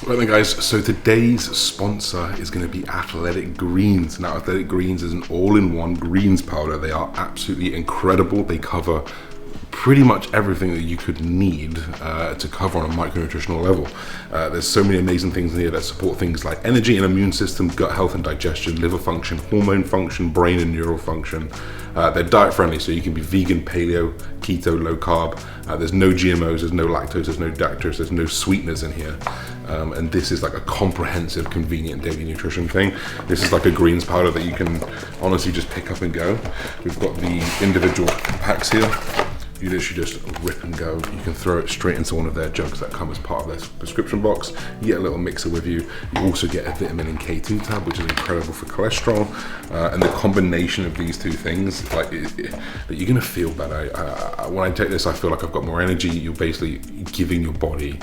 Right then guys, so today's sponsor is going to be Athletic Greens. Now Athletic Greens is an all-in-one greens powder. They are absolutely incredible. They cover pretty much everything that you could need to cover on a micronutritional level. There's so many amazing things in here that support things like energy and immune system, gut health and digestion, liver function, hormone function, brain and neural function. They're diet friendly, so you can be vegan, paleo, keto, low carb. There's no GMOs, there's no lactose, there's no dactose, there's no sweeteners in here. And this is like a comprehensive, convenient daily nutrition thing. This is like a greens powder that you can honestly just pick up and go. We've got the individual packs here. You literally just rip and go. You can throw it straight into one of their jugs that come as part of their prescription box. You get a little mixer with you. You also get a vitamin and K2 tab, which is incredible for cholesterol. And the combination of these two things, that you're gonna feel better. When I take this, I feel like I've got more energy. You're basically giving your body,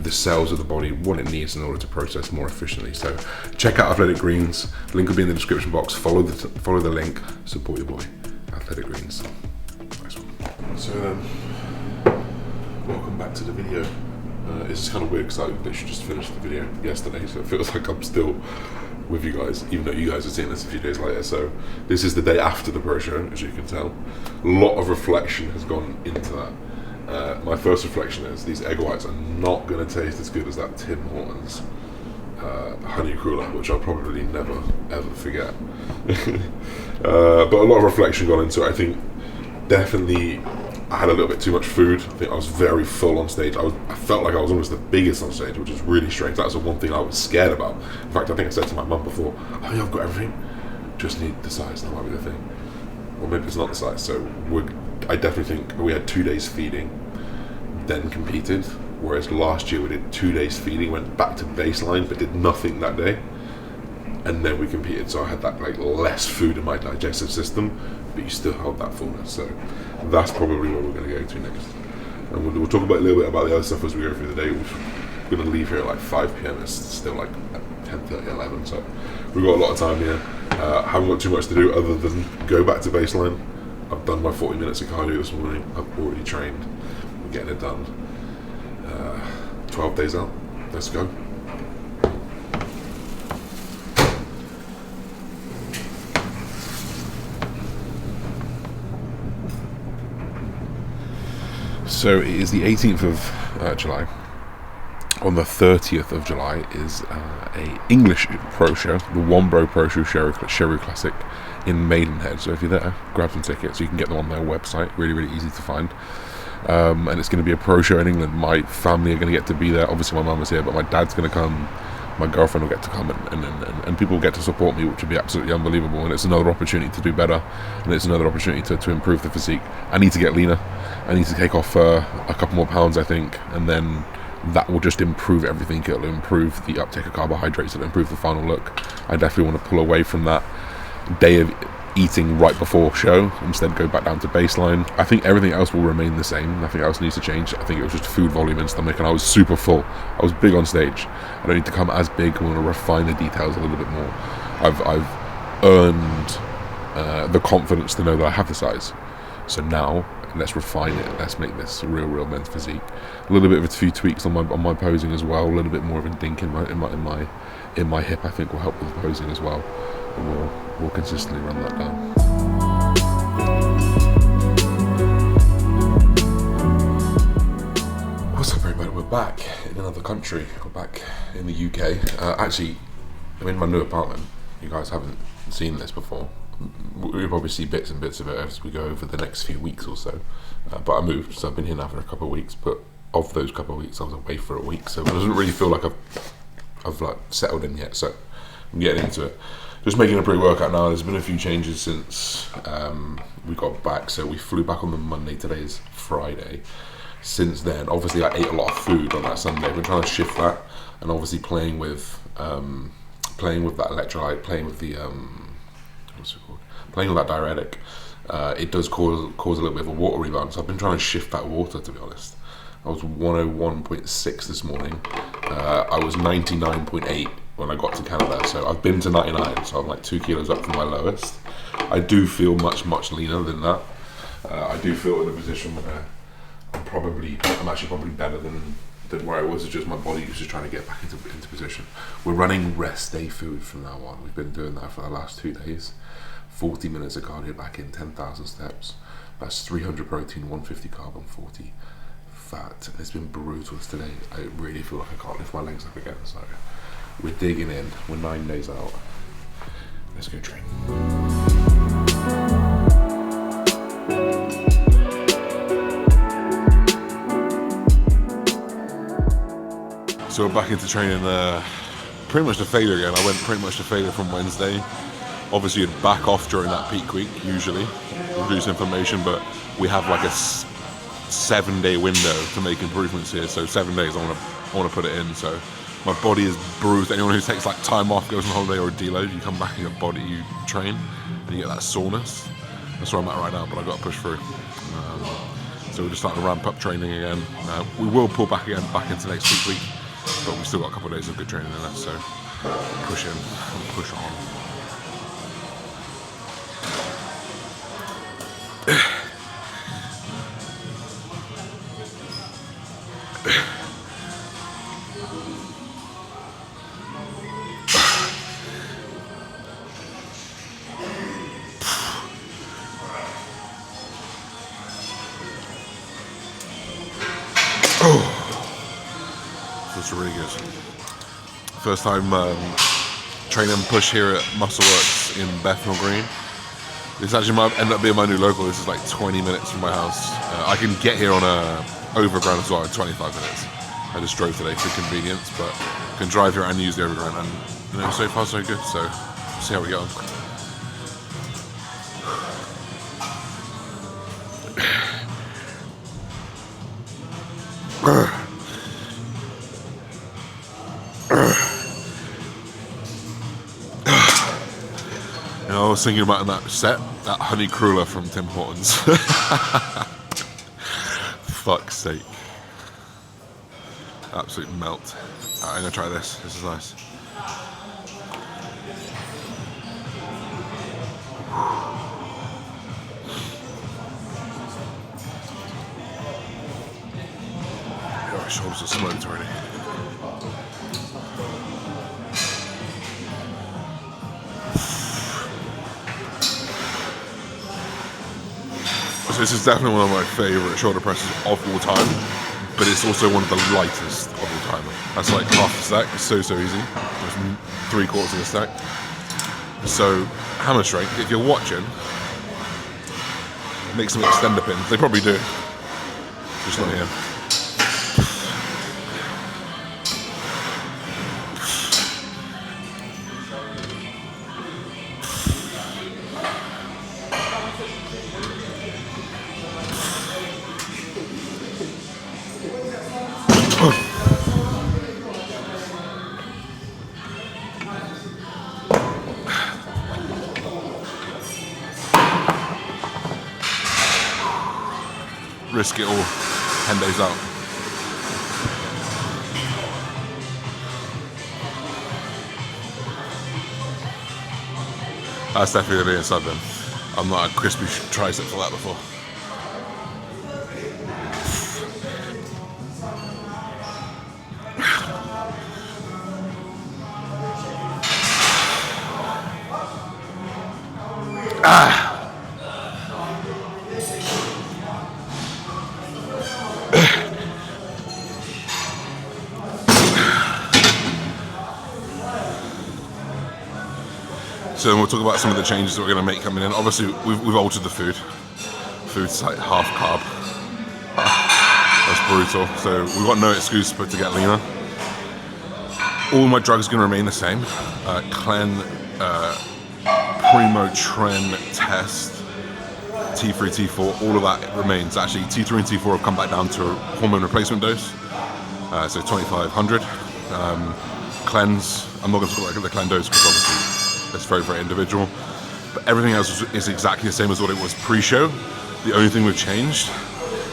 the cells of the body, what it needs in order to process more efficiently. So check out Athletic Greens. Link will be in the description box. Follow the link. Support your boy, Athletic Greens. Nice one. So welcome back to the video. It's kind of weird because I literally just finished the video yesterday, so it feels like I'm still with you guys, even though you guys are seeing this a few days later. So this is the day after the pro show, as you can tell. A lot of reflection has gone into that. My first reflection is these egg whites are not going to taste as good as that Tim Hortons honey cruller, which I'll probably never ever forget. But a lot of reflection gone into it. I think definitely I had a little bit too much food. I think I was very full on stage. I felt like I was almost the biggest on stage, which is really strange. That's the one thing I was scared about. In fact, I think I said to my mum before, oh yeah, I've got everything, just need the size, that might be the thing. Or maybe it's not the size. So I definitely think we had 2 days feeding, then competed, whereas last year we did 2 days feeding, went back to baseline, but did nothing that day, and then we competed. So I had that like less food in my digestive system, but you still held that fullness. So that's probably where we're going to go to next. And we'll talk about a little bit about the other stuff as we go through the day. We're going to leave here at like 5 p.m. It's still like 10:30, 11. So we've got a lot of time here. Haven't got too much to do other than go back to baseline. I've done my 40 minutes of cardio this morning. I've already trained. We're getting it done. 12 days out. Let's go. So it is the 18th of July. On the 30th of July is a English pro show, the Wombro Pro Show Sherry Classic in Maidenhead. So if you're there, grab some tickets. You can get them on their website. Really, really easy to find. And it's going to be a pro show in England. My family are going to get to be there. Obviously, my mum is here, but my dad's going to come. My girlfriend will get to come, and people will get to support me, which would be absolutely unbelievable. And it's another opportunity to do better, and it's another opportunity to improve the physique. I need to get leaner. I need to take off a couple more pounds, I think, and then that will just improve everything. It'll improve the uptake of carbohydrates. It'll improve the final look. I definitely want to pull away from that day of eating right before show, instead go back down to baseline. I think everything else will remain the same. Nothing else needs to change. I think it was just food volume and stomach, and I was super full. I was big on stage. I don't need to come as big. I want to refine the details a little bit more. I've earned the confidence to know that I have the size. So now let's refine it. Let's make this a real men's physique. A little bit of a few tweaks on my posing as well. A little bit more of a dink in my hip, I think, will help with the posing as well. And we'll consistently run that down. What's up, everybody? We're back in another country. We're back in the UK. Actually, I'm in my new apartment. You guys haven't seen this before. We'll probably see bits and bits of it as we go over the next few weeks or so. But I moved, so I've been here now for a couple of weeks. But of those couple of weeks, I was away for a week, so it doesn't really feel like I've like settled in yet. So I'm getting into it. Just making a pre-workout now. There's been a few changes since we got back. So we flew back on the Monday. Today's Friday. Since then, obviously, I ate a lot of food on that Sunday. We're trying to shift that, and obviously playing with that electrolyte, playing with the playing with that diuretic. It does cause a little bit of a water rebound. So I've been trying to shift that water, to be honest. I was 101.6 this morning. I was 99.8 when I got to Canada, so I've been to 99, so I'm like 2 kilos up from my lowest. I do feel much leaner than that. I do feel in a position where I'm actually probably better than than where I was. It's just my body was just trying to get back into position. We're running rest day food from now on. We've been doing that for the last 2 days. 40 minutes of cardio back in, 10,000 steps. That's 300 protein, 150 carb, and 40 fat. It's been brutal today. I really feel like I can't lift my legs up again. So we're digging in. We're 9 days out. Let's go train. So we're back into training, pretty much to failure again. I went pretty much to failure from Wednesday. Obviously you'd back off during that peak week, usually, reduce inflammation, but we have like a 7-day window to make improvements here. So 7 days I want to put it in. So my body is bruised. Anyone who takes like time off, goes on holiday or a deload, you come back in your body, you train, and you get that soreness. That's where I'm at right now, but I've got to push through. So we're just starting to ramp up training again. We will pull back again, back into next peak week, but we've still got a couple of days of good training in us, so push in and push on. That's really good. First time train and push here at Muscleworks in Bethnal Green. This actually might end up being my new local. This is like 20 minutes from my house. I can get here on a overground as well in 25 minutes. I just drove today for convenience, but can drive here and use the overground, and you know, so far so good. So we'll see how we get on. You know, I was thinking about in that set, that honey cruller from Tim Hortons. Fuck's sake. Absolute melt. Alright, I'm gonna try this. This is nice. Yeah, my shoulders are smoked already. So this is definitely one of my favourite shoulder presses of all time, but it's also one of the lightest of all time. That's like half a stack. It's so easy. Just 3/4 of a stack. So hammer strength, if you're watching, make some extender pins. They probably do, just not here. Risk it all, 10 days out. That's definitely going to be inside then. I'm not a crispy tricep for that before. So we'll talk about some of the changes that we're going to make coming in. Obviously, we've altered the food. Food's like half carb. That's brutal. So we've got no excuse but to get leaner. All my drugs are going to remain the same. Clen, Primo, Tren, Test, T3, T4, all of that remains. Actually, T3 and T4 have come back down to a hormone replacement dose. So 2,500. Cleanse, I'm not going to talk about the Clen dose because obviously it's very individual, but everything else is exactly the same as what it was pre-show. The only thing we've changed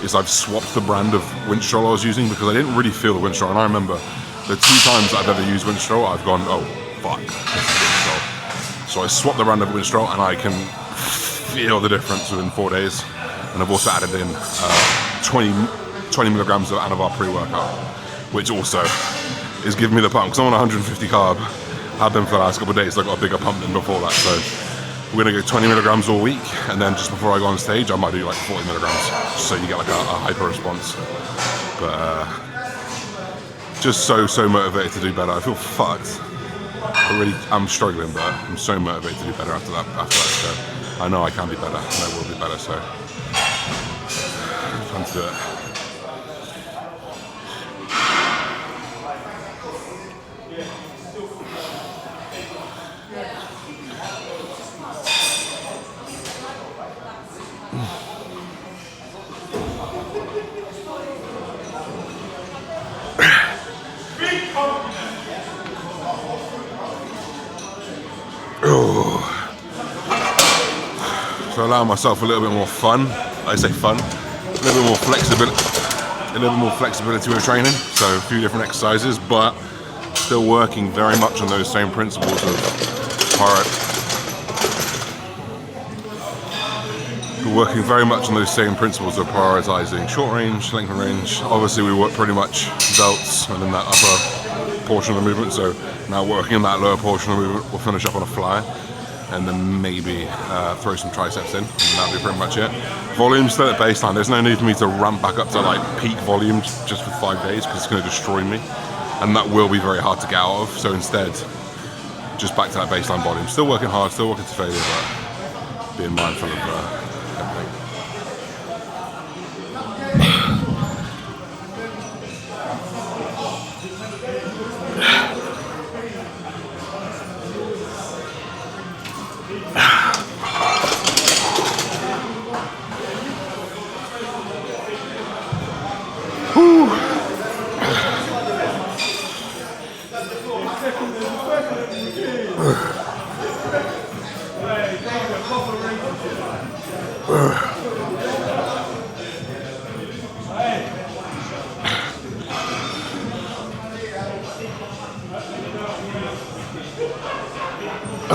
is I've swapped the brand of Winstrol I was using because I didn't really feel the Winstrol, and I remember the 2 times I've ever used Winstrol, I've gone, oh fuck, this is Winstrol. So I swapped the brand of Winstrol and I can feel the difference within 4 days, and I've also added in 20 milligrams of Anavar pre-workout. which also is giving me the pump, because I'm on 150 carb. Had them for the last couple of days, so I got a bigger pump than before that. So we're gonna go 20 milligrams all week, and then just before I go on stage, I might do like 40 milligrams, just so you get like a hyper response. But just so motivated to do better. I feel fucked. I'm struggling, but I'm so motivated to do better after that show. I know I can be better, and I will be better. So time to do it. So allow myself a little bit more fun. I say fun, a little bit more flexibility with training. So a few different exercises, but still working very much on those same principles of prioritizing short range, length of range. Obviously, we work pretty much delts and then that upper portion of the movement. So now working on that lower portion of the movement, we'll finish up on a flyer. And then maybe throw some triceps in, and that'll be pretty much it. Volume still at baseline. There's no need for me to ramp back up to like peak volumes just for 5 days, because it's going to destroy me, and that will be very hard to get out of. So instead, just back to that baseline volume. Still working hard, still working to failure, but being mindful of everything.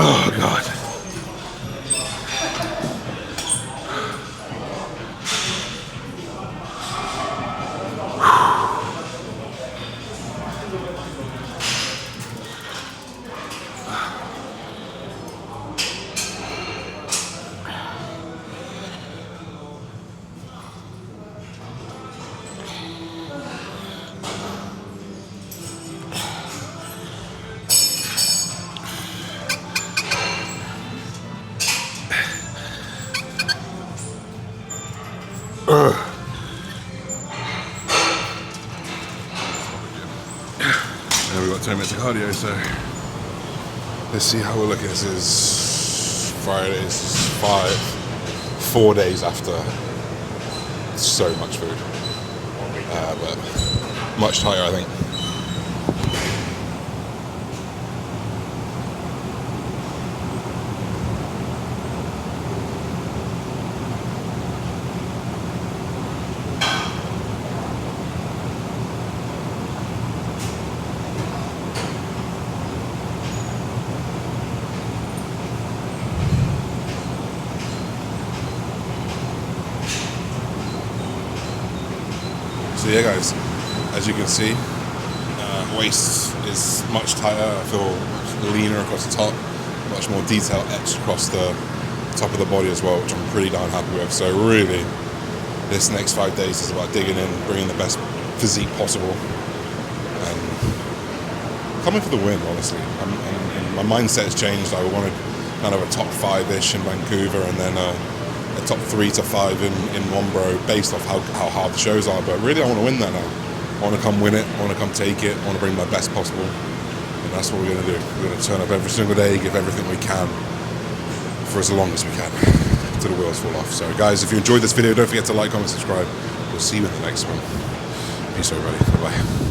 Oh God. And we've got 10 minutes of cardio, so let's see how we're looking. This is Friday, this is 4 days after so much food, but much tighter, I think. So yeah guys, as you can see, waist is much tighter. I feel leaner across the top, much more detail etched across the top of the body as well, which I'm pretty darn happy with. So really, this next 5 days is about digging in, bringing the best physique possible, and coming for the win, honestly. And my mindset has changed. I wanted kind of a top 5-ish in Vancouver, and then a top 3 to 5 in Wombro, based off how hard the shows are. But really, I want to win that now. I want to come win it. I want to come take it. I want to bring my best possible, and that's what we're going to do. We're going to turn up every single day, give everything we can for as long as we can, till the wheels fall off. So guys, if you enjoyed this video, don't forget to like, comment, subscribe. We'll see you in the next one. Peace, everybody. Bye bye.